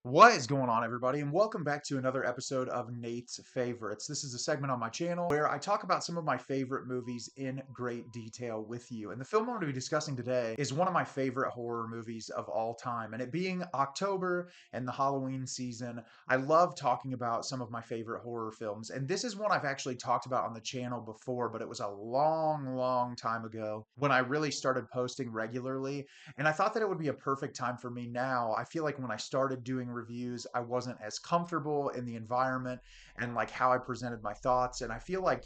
What is going on, everybody, and welcome back to another episode of Nate's Favorites. This is a segment on my channel where I talk about some of my favorite movies in great detail with you. And the film I'm going to be discussing today is one of my favorite horror movies of all time. And it being October and the Halloween season, I love talking about some of my favorite horror films. And this is one I've actually talked about on the channel before, but it was a long time ago when I really started posting regularly. And I thought that it would be a perfect time for me now. I feel like when I started doing reviews, I wasn't as comfortable in the environment and like how I presented my thoughts. And I feel like,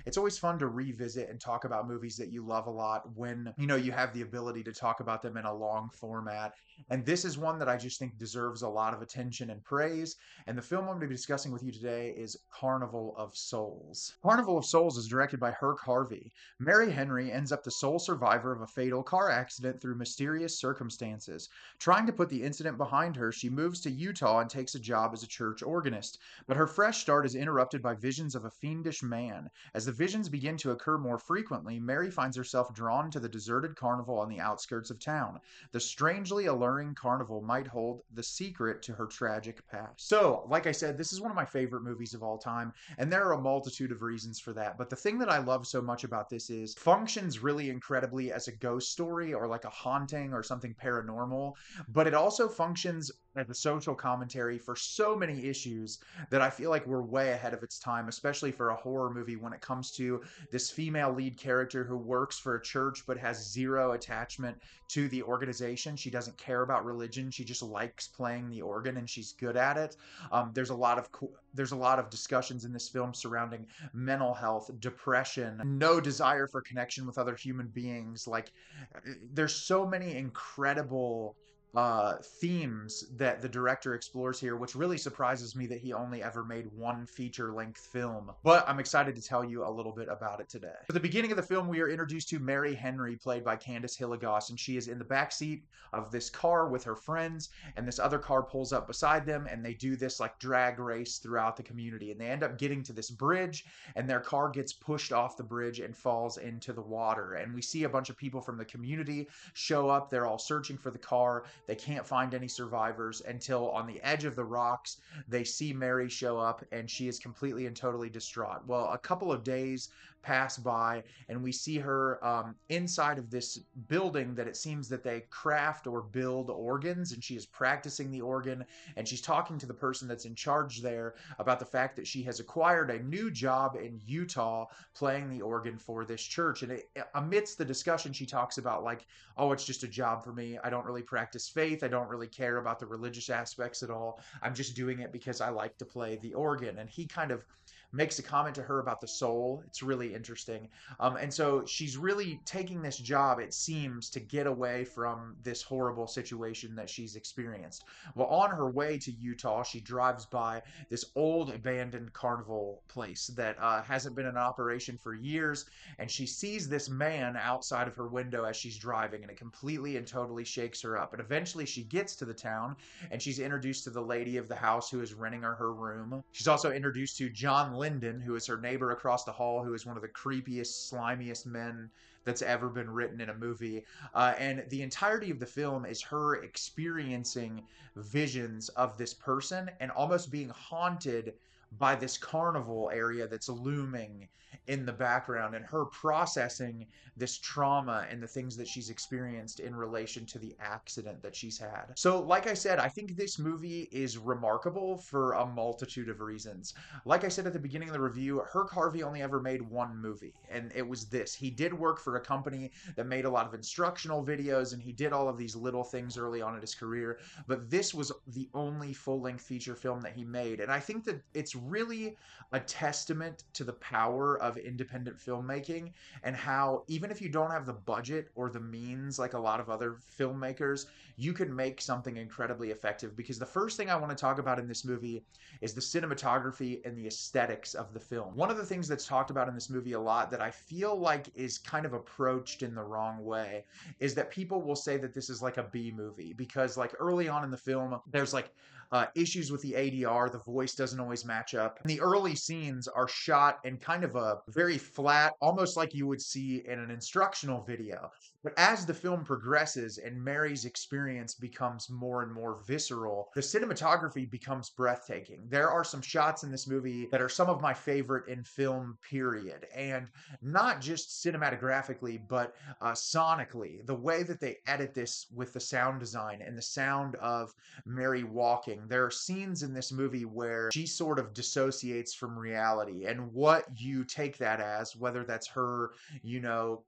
it's always fun to revisit and talk about movies that you love a lot when, you have the ability to talk about them in a long format. And this is one that I just think deserves a lot of attention and praise. And the film I'm going to be discussing with you today is Carnival of Souls. Carnival of Souls is directed by Herk Harvey. Mary Henry ends up the sole survivor of a fatal car accident through mysterious circumstances. Trying to put the incident behind her, she moves to Utah and takes a job as a church organist. But her fresh start is interrupted by visions of a fiendish man. As the visions begin to occur more frequently, Mary finds herself drawn to the deserted carnival on the outskirts of town. The strangely alluring carnival might hold the secret to her tragic past. So, like I said, this is one of my favorite movies of all time, and there are a multitude of reasons for that. But the thing that I love so much about this is functions really incredibly as a ghost story or like a haunting or something paranormal, but it also functions as a social commentary for so many issues that I feel like we're way ahead of its time, especially for a horror movie when it comes to this female lead character who works for a church but has zero attachment to the organization. She doesn't care about religion. She just likes playing the organ and she's good at it. There's a lot of discussions in this film surrounding mental health, depression, no desire for connection with other human beings. Like, there's so many incredible themes that the director explores here, which really surprises me that he only ever made one feature-length film. But I'm excited to tell you a little bit about it today. At the beginning of the film, we are introduced to Mary Henry, played by Candace Hilligoss, and she is in the back seat of this car with her friends, and this other car pulls up beside them, and they do this like drag race throughout the community, and they end up getting to this bridge, and their car gets pushed off the bridge and falls into the water. And we see a bunch of people from the community show up. They're all searching for the car. They can't find any survivors until on the edge of the rocks, they see Mary show up and she is completely and totally distraught. Well, a couple of days pass by and we see her inside of this building that it seems that they craft or build organs, and she is practicing the organ, and she's talking to the person that's in charge there about the fact that she has acquired a new job in Utah playing the organ for this church. And amidst the discussion, she talks about like, oh, it's just a job for me. I don't really practice faith. I don't really care about the religious aspects at all. I'm just doing it because I like to play the organ. And he kind of makes a comment to her about the soul. It's really interesting. And so she's really taking this job, it seems, to get away from this horrible situation that she's experienced. Well, on her way to Utah, she drives by this old abandoned carnival place that hasn't been in operation for years, and she sees this man outside of her window as she's driving, and it completely and totally shakes her up. And eventually she gets to the town, and she's introduced to the lady of the house who is renting her room. She's also introduced to John Linden, who is her neighbor across the hall, who is one of the creepiest, slimiest men that's ever been written in a movie. And the entirety of the film is her experiencing visions of this person and almost being haunted by this carnival area that's looming in the background, and her processing this trauma and the things that she's experienced in relation to the accident that she's had. So, like I said, I think this movie is remarkable for a multitude of reasons. Like I said at the beginning of the review, Herk Harvey only ever made one movie, and it was this. He did work for a company that made a lot of instructional videos, and he did all of these little things early on in his career, but this was the only full-length feature film that he made. And I think that it's really a testament to the power of independent filmmaking, and how even if you don't have the budget or the means like a lot of other filmmakers, you can make something incredibly effective. Because the first thing I want to talk about in this movie is the cinematography and the aesthetics of the film. One of the things that's talked about in this movie a lot that I feel like is kind of approached in the wrong way is that people will say that this is like a B movie, because like early on in the film there's like issues with the ADR. The voice doesn't always match up. And the early scenes are shot in kind of a very flat, almost like you would see in an instructional video. But as the film progresses and Mary's experience becomes more and more visceral, the cinematography becomes breathtaking. There are some shots in this movie that are some of my favorite in film, period. And not just cinematographically, but sonically. The way that they edit this with the sound design and the sound of Mary walking. There are scenes in this movie where she sort of dissociates from reality, and what you take that as, whether that's her,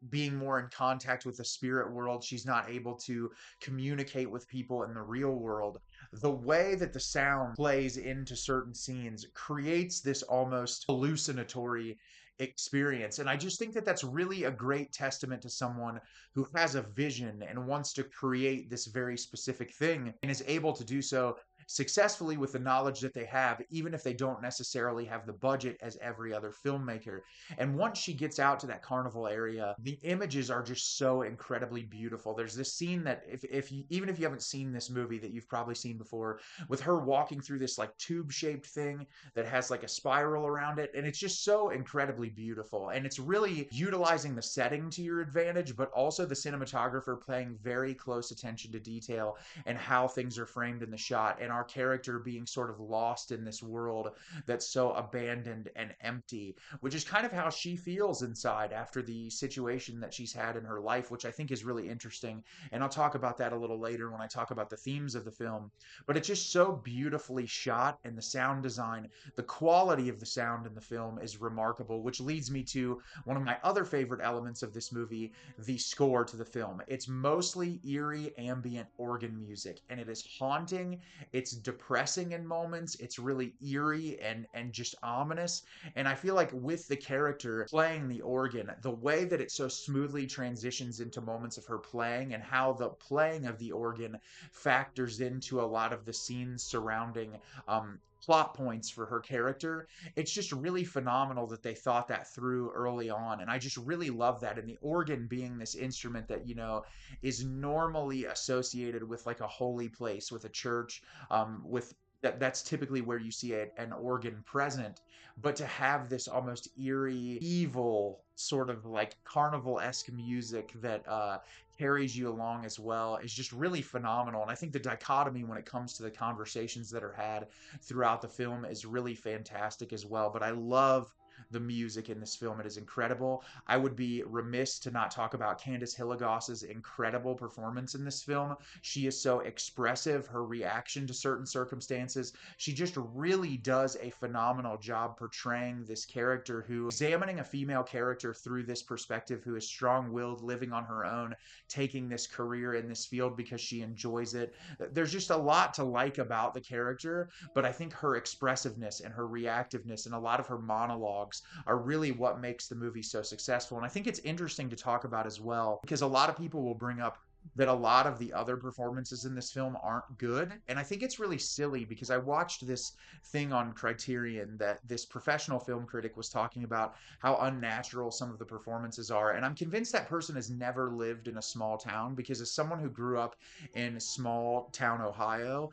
being more in contact with the spirit world, she's not able to communicate with people in the real world. The way that the sound plays into certain scenes creates this almost hallucinatory experience. And I just think that that's really a great testament to someone who has a vision and wants to create this very specific thing and is able to do so successfully with the knowledge that they have, even if they don't necessarily have the budget as every other filmmaker. And once she gets out to that carnival area, the images are just so incredibly beautiful. There's this scene that if you, even if you haven't seen this movie, that you've probably seen before, with her walking through this like tube shaped thing that has like a spiral around it, and it's just so incredibly beautiful. And it's really utilizing the setting to your advantage, but also the cinematographer paying very close attention to detail and how things are framed in the shot, and our character being sort of lost in this world that's so abandoned and empty, which is kind of how she feels inside after the situation that she's had in her life, which I think is really interesting. And I'll talk about that a little later when I talk about the themes of the film. But it's just so beautifully shot, and the sound design, the quality of the sound in the film is remarkable, which leads me to one of my other favorite elements of this movie, the score to the film. It's mostly eerie ambient organ music, and it is haunting. It's depressing in moments. It's really eerie and just ominous. And I feel like with the character playing the organ, the way that it so smoothly transitions into moments of her playing, and how the playing of the organ factors into a lot of the scenes surrounding plot points for her character. It's just really phenomenal that they thought that through early on. And I just really love that. And the organ being this instrument that, is normally associated with like a holy place, with a church, with that's typically where you see an organ present. But to have this almost eerie, evil sort of like carnival-esque music that carries you along as well is just really phenomenal. And I think the dichotomy when it comes to the conversations that are had throughout the film is really fantastic as well. But I love the music in this film. It is incredible. I would be remiss to not talk about Candace Hilligoss's incredible performance in this film. She is so expressive, her reaction to certain circumstances. She just really does a phenomenal job portraying this character, who examining a female character through this perspective, who is strong-willed, living on her own, taking this career in this field because she enjoys it. There's just a lot to like about the character, but I think her expressiveness and her reactiveness and a lot of her monologues are really what makes the movie so successful. And I think it's interesting to talk about as well, because a lot of people will bring up that a lot of the other performances in this film aren't good. And I think it's really silly, because I watched this thing on Criterion that this professional film critic was talking about how unnatural some of the performances are. And I'm convinced that person has never lived in a small town, because as someone who grew up in small town Ohio,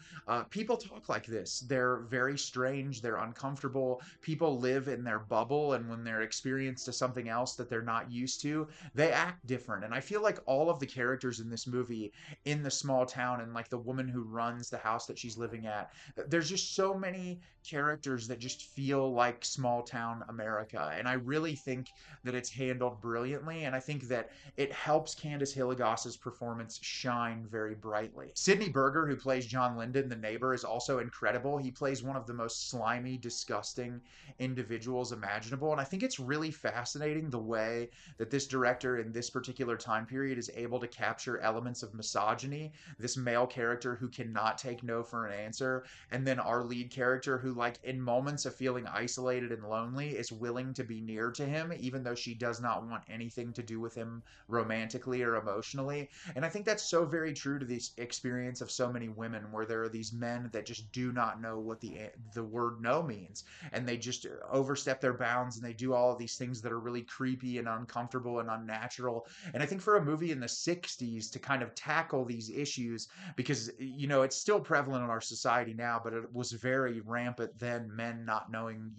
people talk like this. They're very strange. They're uncomfortable. People live in their bubble. And when they're experienced to something else that they're not used to, they act different. And I feel like all of the characters in this movie in the small town, and like the woman who runs the house that she's living at, there's just so many characters that just feel like small town America. And I really think that it's handled brilliantly. And I think that it helps Candace Hilligoss's performance shine very brightly. Sidney Berger, who plays John Linden, the neighbor, is also incredible. He plays one of the most slimy, disgusting individuals imaginable. And I think it's really fascinating the way that this director in this particular time period is able to capture elements of misogyny, this male character who cannot take no for an answer, and then our lead character who, like, in moments of feeling isolated and lonely, is willing to be near to him, even though she does not want anything to do with him romantically or emotionally. And I think that's so very true to the experience of so many women, where there are these men that just do not know what the word no means, and they just overstep their bounds, and they do all of these things that are really creepy and uncomfortable and unnatural. And I think for a movie in the 60s to kind of tackle these issues because, it's still prevalent in our society now, but it was very rampant then, men not knowing,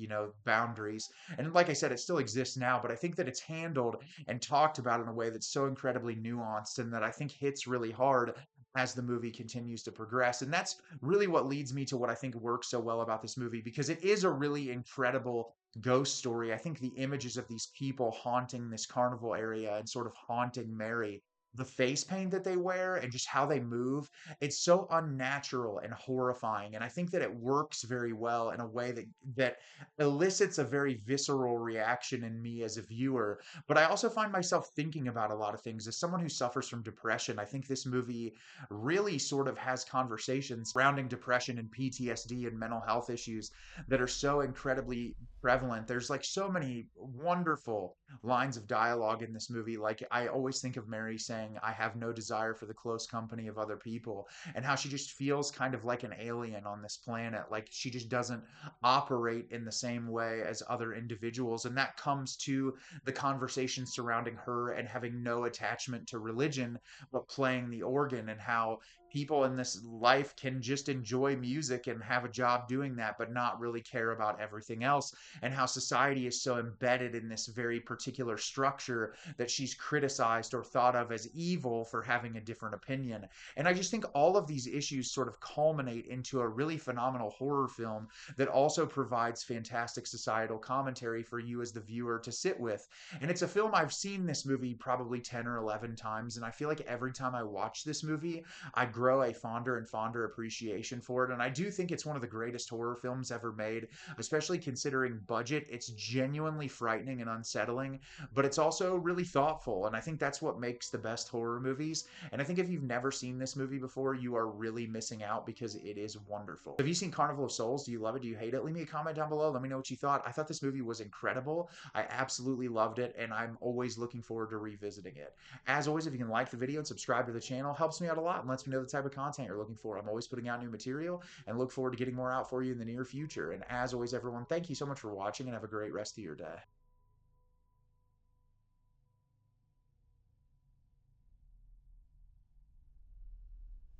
boundaries. And like I said, it still exists now, but I think that it's handled and talked about in a way that's so incredibly nuanced and that I think hits really hard as the movie continues to progress. And that's really what leads me to what I think works so well about this movie, because it is a really incredible ghost story. I think the images of these people haunting this carnival area and sort of haunting Mary, the face paint that they wear and just how they move, it's so unnatural and horrifying. And I think that it works very well in a way that elicits a very visceral reaction in me as a viewer. But I also find myself thinking about a lot of things. As someone who suffers from depression, I think this movie really sort of has conversations surrounding depression and PTSD and mental health issues that are so incredibly prevalent. There's like so many wonderful lines of dialogue in this movie. Like, I always think of Mary saying, "I have no desire for the close company of other people," and how she just feels kind of like an alien on this planet. Like, she just doesn't operate in the same way as other individuals. And that comes to the conversation surrounding her and having no attachment to religion, but playing the organ, and how people in this life can just enjoy music and have a job doing that, but not really care about everything else, and how society is so embedded in this very particular structure that she's criticized or thought of as evil for having a different opinion. And I just think all of these issues sort of culminate into a really phenomenal horror film that also provides fantastic societal commentary for you as the viewer to sit with. And it's a film, I've seen this movie probably 10 or 11 times, and I feel like every time I watch this movie, I grow a fonder and fonder appreciation for it. And I do think it's one of the greatest horror films ever made, especially considering budget. It's genuinely frightening and unsettling, but it's also really thoughtful. And I think that's what makes the best horror movies. And I think if you've never seen this movie before, you are really missing out, because it is wonderful. Have you seen Carnival of Souls? Do you love it? Do you hate it? Leave me a comment down below. Let me know what you thought. I thought this movie was incredible. I absolutely loved it, and I'm always looking forward to revisiting it. As always, if you can like the video and subscribe to the channel, helps me out a lot and lets me know the type of content you're looking for. I'm always putting out new material and look forward to getting more out for you in the near future. And as always, everyone, thank you so much for watching, and have a great rest of your day.